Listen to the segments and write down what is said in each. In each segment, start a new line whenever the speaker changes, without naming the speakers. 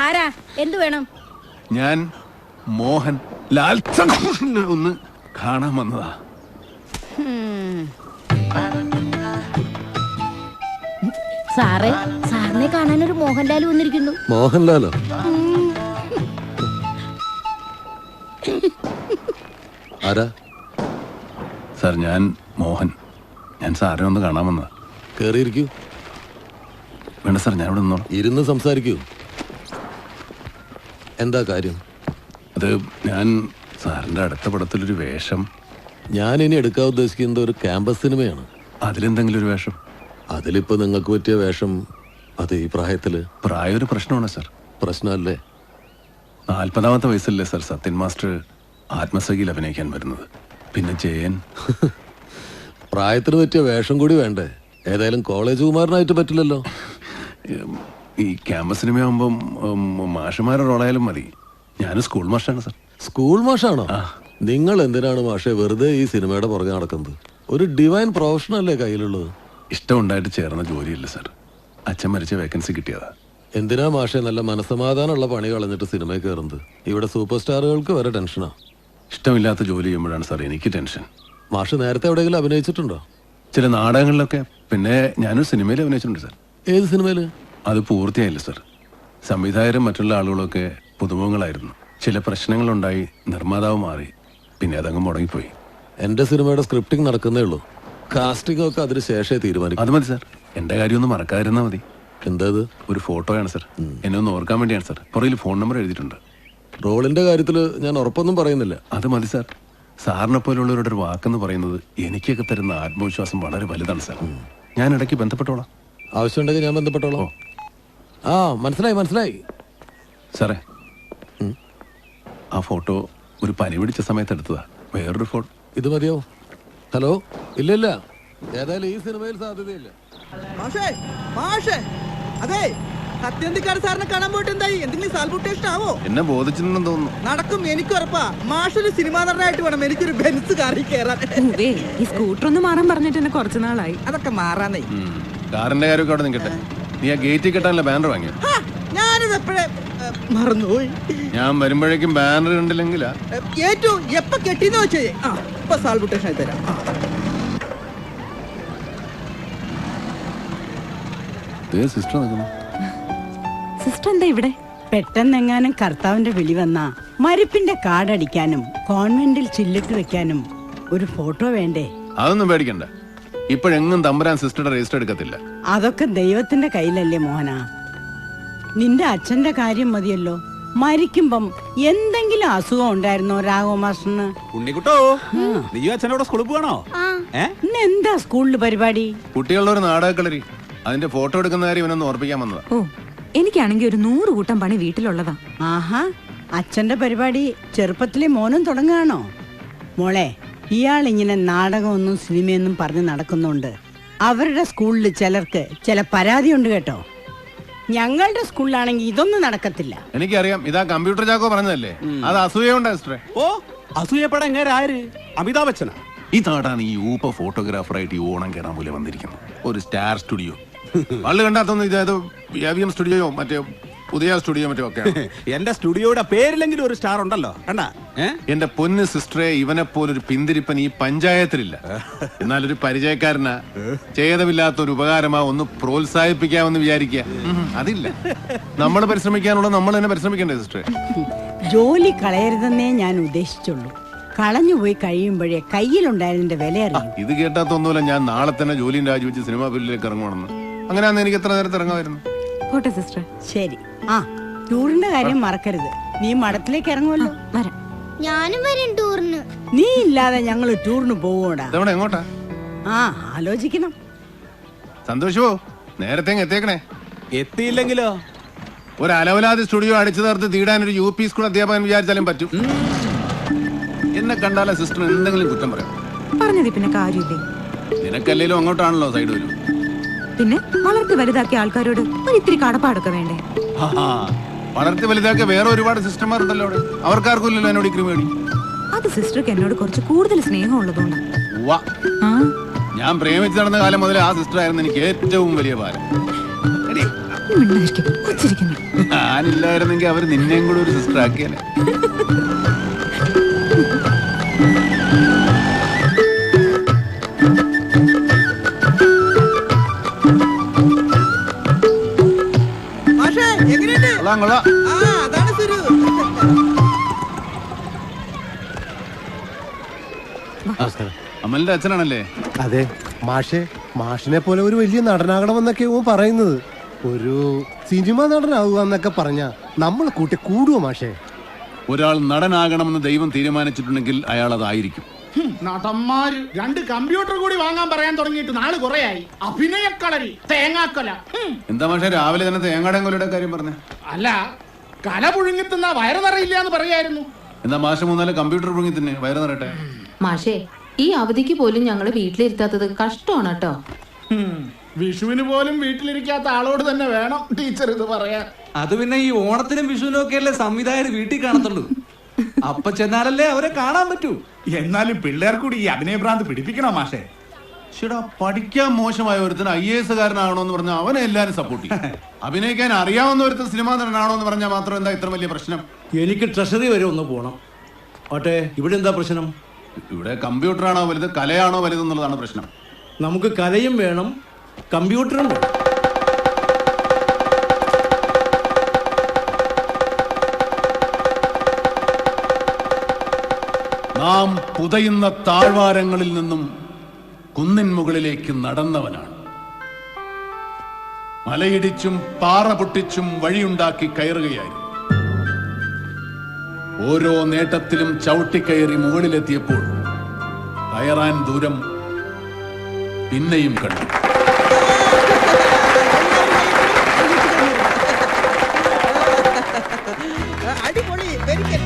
ആരാ? എന്തു വേണം?
ഞാൻ മോഹൻ ലാൽ ഒന്ന് കാണാൻ വന്നതാ.
സാറേ, സാറിനെ കാണാൻ ഒരു മോഹൻലാൽ വന്നിരിക്കുന്നു.
മോഹൻലാലോ? ആരാ?
സാർ, ഞാൻ മോഹൻ. ഞാൻ സാറിനെ ഒന്ന് കാണാൻ വന്നതാ.
കേറിയിരിക്കൂ.
വേണ്ട സാർ, ഞാൻ ഇവിടെ നിന്നോളാം.
ഇരുന്ന് സംസാരിക്കൂ. എന്താ കാര്യം?
അത് ഞാൻ സാറിന്റെ അടുത്ത പടത്തിലൊരു വേഷം.
ഞാൻ ഇനി എടുക്കാൻ ഉദ്ദേശിക്കുന്നത് ഒരു ക്യാമ്പസ് സിനിമയാണ്.
അതിലെന്തെങ്കിലും ഒരു വേഷം?
അതിലിപ്പോ നിങ്ങൾക്ക് പറ്റിയ വേഷം അത് ഈ പ്രായത്തില്?
പ്രായം ഒരു പ്രശ്നമാണ് സാർ.
പ്രശ്നമല്ലേ?
40ാമത്തെ വയസ്സല്ലേ സാർ സത്യൻ മാസ്റ്റർ ആത്മസഖിയിൽ അഭിനയിക്കാൻ വരുന്നത്. പിന്നെ ജയൻ.
പ്രായത്തിന് പറ്റിയ വേഷം കൂടി വേണ്ടേ? ഏതായാലും കോളേജ് കുമാരനായിട്ട് പറ്റില്ലല്ലോ.
ഈ ക്യാമ്പസ് സിനിമയാകുമ്പം മാഷന്മാരുടെ റോളായാലും മതി. ഞാൻ സ്കൂൾ മാഷാണ് സാർ.
സ്കൂൾ മാഷാണോ? നിങ്ങൾ എന്തിനാണ് മാഷെ വെറുതെ ഈ സിനിമയുടെ പുറകെ നടക്കുന്നത്? ഒരു ഡിവൈൻ പ്രൊഫഷനല്ലേ കയ്യിലുള്ളത്?
ഇഷ്ടമുണ്ടായിട്ട് ചേർന്ന ജോലിയല്ല സാർ. അച്ഛൻ മരിച്ച വേക്കൻസി കിട്ടിയതാ.
എന്തിനാ മാഷെ നല്ല മനസ്സമാധാനമുള്ള പണി കളഞ്ഞിട്ട് സിനിമയിൽ കയറുന്നത്? ഇവിടെ സൂപ്പർ സ്റ്റാറുകൾക്ക് വരെ ടെൻഷനാ.
ഇഷ്ടമില്ലാത്ത ജോലി ചെയ്യുമ്പോഴാണ് സാർ എനിക്ക് ടെൻഷൻ.
മാഷ് നേരത്തെ എവിടെയെങ്കിലും അഭിനയിച്ചിട്ടുണ്ടോ?
ചില നാടകങ്ങളിലൊക്കെ. പിന്നെ ഞാനൊരു സിനിമയിൽ അഭിനയിച്ചിട്ടുണ്ട് സാർ.
ഏത് സിനിമയില്?
അത് പൂർത്തിയായില്ല സാർ. സംവിധായകരും മറ്റുള്ള ആളുകളൊക്കെ പുതുമുഖങ്ങളായിരുന്നു. ചില പ്രശ്നങ്ങളുണ്ടായി നിർമ്മാതാവ് മാറി. പിന്നെ അതങ്ങ് മുടങ്ങിപ്പോയി.
എന്റെ സിനിമയുടെ സ്ക്രിപ്റ്റിംഗ് നടക്കുന്നേ ഉള്ളൂ. കാസ്റ്റിംഗ് ഒക്കെ അതിന് ശേഷമേ തീരുമാനിക്കും.
അത് മതി സാർ. എന്റെ കാര്യം ഒന്ന് മറക്കാതിരുന്നാൽ മതി.
എന്താ?
ഒരു ഫോട്ടോയാണ് സാർ. എന്നെ ഒന്ന് ഓർക്കാൻ വേണ്ടിയാണ് സാർ. പുറകിൽ ഫോൺ നമ്പർ എഴുതിയിട്ടുണ്ട്.
റോളിന്റെ കാര്യത്തില് ഞാൻ ഉറപ്പൊന്നും പറയുന്നില്ല.
അത് മതി സാർ. സാറിനെ പോലുള്ളവരുടെ ഒരു വാക്കെന്ന് പറയുന്നത് എനിക്കൊക്കെ തരുന്ന ആത്മവിശ്വാസം വളരെ വലുതാണ് സാർ. ഞാൻ ഇടയ്ക്ക് ബന്ധപ്പെട്ടോളാം.
ആവശ്യമുണ്ടെങ്കിൽ ഞാൻ ബന്ധപ്പെട്ടോളാം. ആ, മനസ്സിലായി.
സാറേ, ആ ഫോട്ടോ ഒരു പനി പിടിച്ച സമയത്ത് എടുത്തതാ. വേറൊരു ഫോട്ടോ
ഇത് മതിയോ? ഹലോ? ഇല്ല, ഏതായാലും ഈ സിനിമയിൽ സാധ്യതയില്ല.
അതെ, സത്യന്തിക്കാട് സാറിനെ കാണാൻ പോയിട്ട് എന്തായി? എന്തെങ്കിലും സാൽബുട്ടേഷൻ ആവോ?
എന്നെ ബോധിച്ചിട്ടുണ്ടെന്ന് തോന്നുന്നു.
നടക്കും, എനിക്ക് ഉറപ്പാ. മാഷൊരു സിനിമാ നടനായിട്ട് വേണം എനിക്കൊരു ബെൻസ് കാറിൽ കയറാൻ.
ഈ സ്കൂട്ടർ ഒന്ന് മാറാൻ പറഞ്ഞിട്ട് എന്നെ കുറച്ചു നാളായി.
അതൊക്കെ മാറാനേ.
കാറിന്റെ കാര്യമൊക്കെ അവിടെ നിൽക്കട്ടെ. നീ ആ ഗേറ്റിൽ കെട്ടാനുള്ള ബാനർ വാങ്ങിയോ?
ഞാനിത് എപ്പോഴേ മറന്നുപോയി.
ഞാൻ വരുമ്പോഴേക്കും ബാനർ കണ്ടില്ലെങ്കിലാ.
ഏറ്റവും എപ്പ കെട്ടിന്ന് വെച്ചേ. ഇപ്പൊ സാൽബുട്ടേഷൻ ആയി തരാം.
സിസ്റ്റർ എന്താ ഇവിടെ?
പെട്ടെന്നെങ്ങാനും കർത്താവിന്റെ വിളി വന്നാ മരിപ്പിന്റെ കാർഡടിക്കാനും കോൺവെന്റിൽ ചില്ലിട്ട് വെക്കാനും ഒരു ഫോട്ടോ വേണ്ടേ?
അതൊന്നും പേടിക്കണ്ട. ഇപ്പോഴെങ്ങും തമ്പുരാൻ സിസ്റ്ററുടെ രജിസ്റ്റർ എടുക്കത്തില്ല.
അതൊക്കെ ദൈവത്തിന്റെ കയ്യിലല്ലേ മോഹന. നിന്റെ അച്ഛന്റെ കാര്യം മതിയല്ലോ. മരിക്കുമ്പം എന്തെങ്കിലും അസുഖം ഉണ്ടായിരുന്നോ രാഘവമാസ്റ്ററിന്?
ഉണ്ണിക്കുട്ടോ, നീ അച്ഛനോട് സ്കൂളിൽ പോകണോ?
ഇന്ന് എന്താ സ്കൂളിൽ പരിപാടി?
കുട്ടികളുടെ ഒരു നാടകക്കളരി. അതിന്റെ ഫോട്ടോ എടുക്കുന്ന കാര്യം ഇവനൊന്ന് ഓർപ്പിക്കാൻ വന്നതാ.
ഓ, എനിക്കാണെങ്കിൽ ഒരു 100 കൂട്ടം പണി വീട്ടിലുള്ളതാ.
ആഹാ, അച്ഛന്റെ പരിപാടി ചെറുപ്പത്തിലെ മോനും തുടങ്ങുകയാണോ? മോളെ, ഇയാളിങ്ങനെ നാടകമൊന്നും സിനിമയൊന്നും പറഞ്ഞ് നടക്കുന്നുണ്ട്. അവരുടെ സ്കൂളിൽ ചിലർക്ക് ചില പരാതിയുണ്ട് കേട്ടോ. ഞങ്ങളുടെ സ്കൂളിലാണെങ്കിൽ ഇതൊന്നും നടക്കത്തില്ല.
എനിക്കറിയാം. ഇതാ കമ്പ്യൂട്ടർ ചാക്കോ പറഞ്ഞതല്ലേ. അത് അസൂയുണ്ട് സിസ്റ്ററെ.
ഓ, അസൂയപ്പെടാൻ ആര്? അമിതാഭ് ബച്ചനാ?
ഈ നാടാണ് ഈ ഊപ്പ ഫോട്ടോഗ്രാഫറായിട്ട് ഈ ഓണം കേറാൻ പോലെ വന്നിരിക്കുന്നത്. ഒരു സ്റ്റാർ സ്റ്റുഡിയോ. പള്ളി കണ്ടാത്തൊന്നും ഇതായത് AVM സ്റ്റുഡിയോയോ മറ്റേ പുതിയ സ്റ്റുഡിയോ മറ്റോ ഒക്കെ.
എന്റെ സ്റ്റുഡിയോയുടെ പേരിലെങ്കിലും ഒരു സ്റ്റാർ ഉണ്ടല്ലോ. കണ്ടാ?
എന്റെ പൊന്ന് സിസ്റ്ററെ, ഇവനെ പോലൊരു പിന്തിരിപ്പൻ ഈ പഞ്ചായത്തിലില്ല. എന്നാലൊരു പരിചയക്കാരനാ. ഛേദമില്ലാത്ത ഒരു ഉപകാരമാ. ഒന്ന് പ്രോത്സാഹിപ്പിക്കാമെന്ന് വിചാരിക്കുക. അതില്ല. നമ്മൾ പരിശ്രമിക്കാനുള്ള നമ്മൾ തന്നെ പരിശ്രമിക്കണ്ടേ സിസ്റ്ററെ?
ജോലി കളയരുതെന്നേ ഞാൻ ഉദ്ദേശിച്ചുള്ളൂ. കളഞ്ഞുപോയി കഴിയുമ്പോഴേ കയ്യിലുണ്ടായതിന്റെ വില അറിയും.
ഇത് കേട്ടാത്തൊന്നുമില്ല. ഞാൻ നാളെ തന്നെ ജോലിയും രാജിവെച്ച് സിനിമാ ഫീൽഡിലേക്ക് ഇറങ്ങണമെന്ന്. അങ്ങനെയാന്ന് എനിക്ക് എത്ര നേരത്തെ ഇറങ്ങാമായിരുന്നു.
സിസ്റ്റർ
ശരി. ടൂറിന്റെ കാര്യം മറക്കരുത്. നീ മഠത്തിലേക്ക് ഇറങ്ങുമല്ലോ.
വരാം.
ഞാനും വരും ടൂറിന്.
നീ ഇല്ലാതെ ഞങ്ങള് ടൂറിന് പോവൂടാ.
എങ്ങോട്ടാ?
ആലോചിക്കണം.
സന്തോഷമോ? നേരത്തെ എത്തിയേക്കണേ.
എത്തിയില്ലെങ്കിലോ?
ഒരു അലവലാതി സ്റ്റുഡിയോ അടിച്ചു തീർത്ത് തീടാൻ ഒരു UP സ്കൂൾ അധ്യാപകൻ വിചാരിച്ചാലും പറ്റും. എന്നെ കണ്ടാലേ സിസ്റ്റർ എന്തെങ്കിലും കുറ്റം പറയാം.
പറഞ്ഞത് പിന്നെ കാര്യമില്ലേ?
നിനക്കല്ലേലും അങ്ങോട്ടാണല്ലോ സൈഡ് വരും.
പിന്നെ വളർത്തി വലുതാക്കിയ ആൾക്കാരോട് ഒരിത്തിരി കടപ്പാടൊക്കെ വേണ്ടേ?
വളർത്തി വലുതാക്കിയ വേറെ ഒരുപാട് സിസ്റ്റർമാരുണ്ടല്ലോ അവിടെ. അവർക്കാർക്കും ഇല്ലല്ലോ എന്നോട് ക്രിമേടി.
അത് സിസ്റ്റർക്ക് എന്നോട് കുറച്ച് കൂടുതൽ സ്നേഹം ഉള്ളതുകൊണ്ട്.
ഞാൻ പ്രേമിച്ച് നടന്ന കാലം മുതൽ ആ സിസ്റ്റർ ആയിരുന്നു എനിക്ക് ഏറ്റവും വലിയ ഭാരം.
മിണ്ടായിരിക്കും കൊച്ചിരിക്കുന്നു.
ഞാനില്ലായിരുന്നെങ്കിൽ അവര് നിന്നെയും കൂടെ ഒരു സിസ്റ്റർ ആക്കിയാലേ.
മാഷേ എങ്ങനെയുണ്ട്?
കൊള്ളാം കൊള്ളാം.
ആ അതാണ് സുരു.
അമലിന്റെ അച്ഛനാണല്ലേ?
അതെ മാഷെ, മാഷിനെ പോലെ ഒരു വലിയ നടനാകണമെന്നൊക്കെ ഓൻ പറയുന്നത്. ഒരു സിനിമ നടനാവുക എന്നൊക്കെ പറഞ്ഞ നമ്മൾ കൂട്ടി കൂടുവോ മാഷെ?
ഒരാൾ നടനാകണമെന്ന് ദൈവം തീരുമാനിച്ചിട്ടുണ്ടെങ്കിൽ അയാൾ അതായിരിക്കും.
നടന്മാര് 2 കമ്പ്യൂട്ടർ കൂടി വാങ്ങാൻ പറയാൻ തുടങ്ങിയിട്ട് നാള് കുറയായി. അഭിനയക്കളരി തേങ്ങാക്കൊല.
എന്താ പക്ഷേ രാവിലെ തന്നെ തേങ്ങാടൻ കൊലയുടെ കാര്യം പറഞ്ഞേ?
അല്ല, കല പുഴുങ്ങിത്തുന്ന വയറ് നിറയില്ല എന്ന് പറയായിരുന്നു.
എന്താ മാഷ് 3-4 കമ്പ്യൂട്ടർ പുറങ്ങി തന്നെ വയറ് നിറയട്ടെ.
മാഷേ, ഈ അവധിക്ക് പോലും ഞങ്ങള് വീട്ടിലിരുത്താത്തത് കഷ്ടമാണ് കേട്ടോ.
വിഷുവിന് പോലും വീട്ടിലിരിക്കാത്ത ആളോട് തന്നെ വേണം ടീച്ചർ ഇത് പറയാൻ.
അത് പിന്നെ ഈ ഓണത്തിനും വിഷുവിനും ഒക്കെ അല്ലേ സംവിധായകർ വീട്ടിൽ കാണത്തുള്ളൂ. അപ്പൊ ചെന്നാലല്ലേ അവരെ കാണാൻ പറ്റൂ.
എന്നാലും പിള്ളേർ കൂടി ഈ അഭിനയഭ്രാന്ത് പിടിപ്പിക്കണോ മാഷേ?
ചേട്ടാ, പഠിക്കാൻ മോശമായ ഒരുത്തിന് IAS കാരനാണോന്ന് പറഞ്ഞാൽ അവനെ എല്ലാരും സപ്പോർട്ട് ചെയ്യും. അഭിനയിക്കാൻ അറിയാവുന്ന ഒരുത്തൻ സിനിമാ നടനാണോ എന്ന് പറഞ്ഞാൽ മാത്രം എന്താ ഇത്ര വലിയ പ്രശ്നം?
എനിക്ക് ട്രഷറി വരെ ഒന്ന് പോണം. ഓട്ടെ, ഇവിടെ എന്താ പ്രശ്നം?
ഇവിടെ കമ്പ്യൂട്ടറാണോ വലുത് കലയാണോ വലുതെന്നുള്ളതാണ് പ്രശ്നം.
നമുക്ക് കലയും വേണം, കമ്പ്യൂട്ടറും വേണം.
നാം പുതയുന്ന താഴ്വാരങ്ങളിൽ നിന്നും കുന്നിൻ മുകളിലേക്ക് നടന്നവനാണ്. മലയിടിച്ചും പാറ പൊട്ടിച്ചും വഴിയുണ്ടാക്കി കയറുകയായിരുന്നു. ഓരോ നേട്ടത്തിലും ചവിട്ടിക്കയറി മുകളിലെത്തിയപ്പോൾ കയറാൻ ദൂരം പിന്നെയും കണ്ടു.
അടിപൊളി, very good.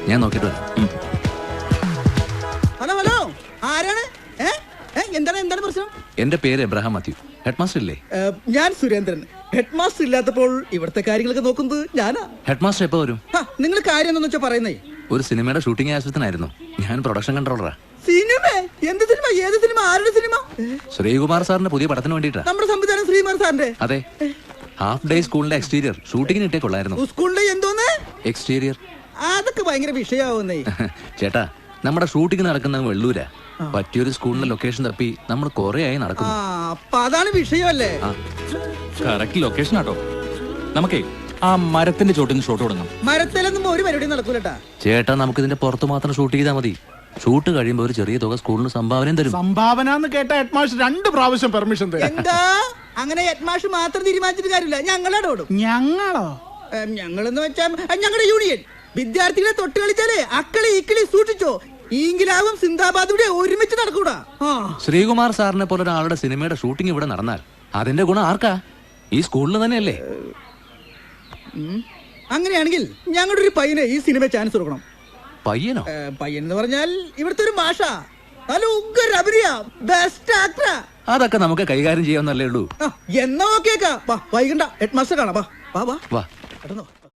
ഞാൻ നോക്കിട്ട് വരാം.
ഹലോ ഹലോ, ആരാണ്? എന്താണ് പ്രശ്നം?
എന്റെ പേര് എബ്രഹാം മാത്യു. ഹെഡ് മാസ്റ്റർ ഇല്ലേ?
ഞാൻ സുരേന്ദ്രൻ. ഹെഡ് മാസ്റ്റർ ഇല്ലാത്തപ്പോൾ ഇവിടുത്തെ കാര്യങ്ങളൊക്കെ നോക്കുന്നത് ഞാനാ.
ഹെഡ് മാസ്റ്റർ എപ്പോ വരും?
നിങ്ങൾ കാര്യം എന്താണെന്ന് വെച്ചാ പറയുന്നേ?
ഒരു സിനിമയുടെ ഷൂട്ടിംഗ് ആവശ്യത്തിനായിരുന്നു. ഞാൻ പ്രൊഡക്ഷൻ കൺട്രോളറാ.
സിനിമ? എന്ത് സിനിമ? ഏത് സിനിമ? ആരുടെ സിനിമ?
ശ്രീകുമാർ സാറിന്റെ പുതിയ പടത്തിന് വേണ്ടിട്ടാ.
നമ്മുടെ സംവിധാനം ശ്രീകുമാർ സാറിന്റെ?
അതെ. ഹാഫ് ഡേ സ്കൂളിന്റെ എക്സ്റ്റീരിയർ ഷൂട്ടിങ്ങിന് ഇട്ടേ കൊള്ളായിരുന്നു.
സ്കൂളിന്റെ എന്തോന്ന്
എക്സ്റ്റീരിയർ?
അതൊക്കെ ഭയങ്കര വിഷയാവുന്നേ.
ചേട്ടാ, നമ്മുടെ ഷൂട്ടിംഗ് നടക്കുന്ന വെള്ളൂരാ. പറ്റിയൊരു സ്കൂളിന്റെ ലൊക്കേഷൻ തപ്പി നമ്മൾ കൊറേ ആയി നടക്കുന്നു.
അപ്പൊ അതാണ് വിഷയമല്ലേ?
കറക്റ്റ് ലൊക്കേഷൻ ആട്ടോ. നമുക്കേ ആ മരത്തിന്റെ ചോട്ടിൽ നിന്ന് ഷോട്ട് തുടങ്ങാം.
മരത്തിലൊന്നും ഒരു പരിപാടി നടക്കൂലട്ടാ.
ചേട്ടാ, നമുക്ക് ഇതിന്റെ പുറത്ത് മാത്രം ഷൂട്ട് ചെയ്താൽ മതി. ഷൂട്ട് കഴിയുമ്പോ ഒരു ചെറിയ തുക സ്കൂളിന് സംഭാവനയും തരും.
സംഭാവന എന്ന് കേട്ട ഹെഡ് മാസ്റ്റർ 2 പ്രാവശ്യം പെർമിഷൻ തരും.
എന്താ അങ്ങനെ ഹെഡ് മാസ്റ്റർ മാത്രം തീരുമാനിച്ചിട്ട് കാര്യമില്ല, ഞങ്ങളോടും.
ഞങ്ങളോ?
ഞങ്ങളെന്ന് വെച്ചാൽ ഞങ്ങളുടെ യൂണിയൻ. വിദ്യാർത്ഥികളെ തൊട്ട് കളിച്ചാലേ അക്കളി ഇക്കളി സൂക്ഷിച്ചോ. ഈങ്കിലാവും സിന്ദാബാദുടെ ഒരുമിച്ച് നടക്കൂടാ.
ശ്രീകുമാർ സാറിനെ പോലെ ഒരാളുടെ സിനിമയുടെ ഷൂട്ടിംഗ് ഇവിടെ നടന്നാൽ അതിന്റെ ഗുണം ആർക്കാ? ഈ സ്കൂളിന് തന്നെയല്ലേ?
അങ്ങനെയാണെങ്കിൽ ഞങ്ങളുടെ ഒരു പയ്യന് ഈ സിനിമ ചാൻസ് കൊടുക്കണം.
പയ്യനോ?
പയ്യൻ എന്ന് പറഞ്ഞാൽ ഇവിടുത്തെ ഒരു മാഷ. നല്ല ഉഗ്ര അഭിനയ, ബെസ്റ്റ് ആക്ടർ.
അതൊക്കെ നമുക്ക് കൈകാര്യം ചെയ്യാവുന്നല്ലേ ഉള്ളൂ.
എന്നാ ഓക്കേക്കാ. വൈകണ്ട, ഹെഡ് മാസ്റ്റർ കാണാം. വാ വാ വാ.